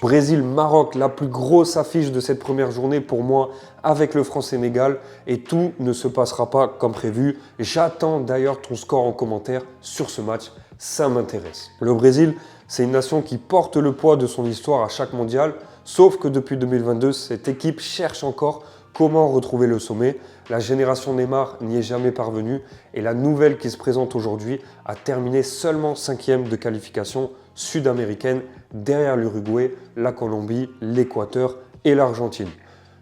Brésil-Maroc, la plus grosse affiche de cette première journée pour moi avec le France-Sénégal et tout ne se passera pas comme prévu. J'attends d'ailleurs ton score en commentaire sur ce match, ça m'intéresse. Le Brésil, c'est une nation qui porte le poids de son histoire à chaque mondial, sauf que depuis 2022, cette équipe cherche encore comment retrouver le sommet. La génération Neymar n'y est jamais parvenue et la nouvelle qui se présente aujourd'hui a terminé seulement 5e de qualification sud-américaine derrière l'Uruguay, la Colombie, l'Équateur et l'Argentine.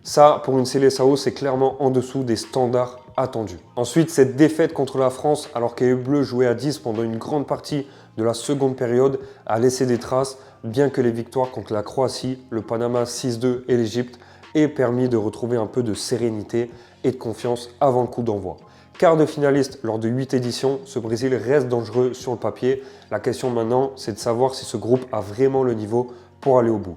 Ça, pour une Seleção, c'est clairement en dessous des standards attendus. Ensuite, cette défaite contre la France, alors que les Bleus jouaient à 10 pendant une grande partie de la seconde période, a laissé des traces, bien que les victoires contre la Croatie, le Panama 6-2 et l'Égypte aient permis de retrouver un peu de sérénité et de confiance avant le coup d'envoi. Quart de finaliste lors de 8 éditions, ce Brésil reste dangereux sur le papier. La question maintenant, c'est de savoir si ce groupe a vraiment le niveau pour aller au bout.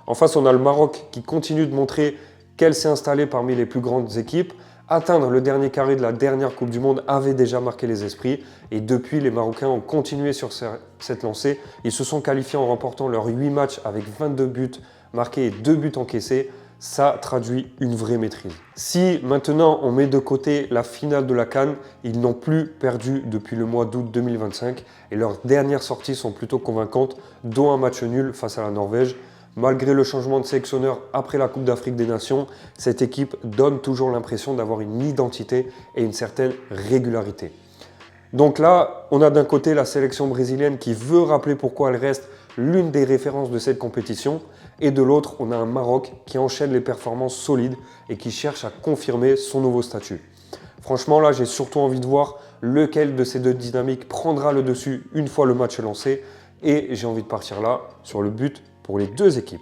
En face, on a le Maroc qui continue de montrer qu'elle s'est installée parmi les plus grandes équipes. Atteindre le dernier carré de la dernière Coupe du Monde avait déjà marqué les esprits et depuis, les Marocains ont continué sur cette lancée. Ils se sont qualifiés en remportant leurs 8 matchs avec 22 buts marqués et 2 buts encaissés. Ça traduit une vraie maîtrise. Si maintenant on met de côté la finale de la CAN, ils n'ont plus perdu depuis le mois d'août 2025 et leurs dernières sorties sont plutôt convaincantes, dont un match nul face à la Norvège. Malgré le changement de sélectionneur après la Coupe d'Afrique des Nations, cette équipe donne toujours l'impression d'avoir une identité et une certaine régularité. Donc là, on a d'un côté la sélection brésilienne qui veut rappeler pourquoi elle reste l'une des références de cette compétition. Et de l'autre, on a un Maroc qui enchaîne les performances solides et qui cherche à confirmer son nouveau statut. Franchement, là, j'ai surtout envie de voir lequel de ces deux dynamiques prendra le dessus une fois le match lancé. Et j'ai envie de partir là sur le but pour les deux équipes.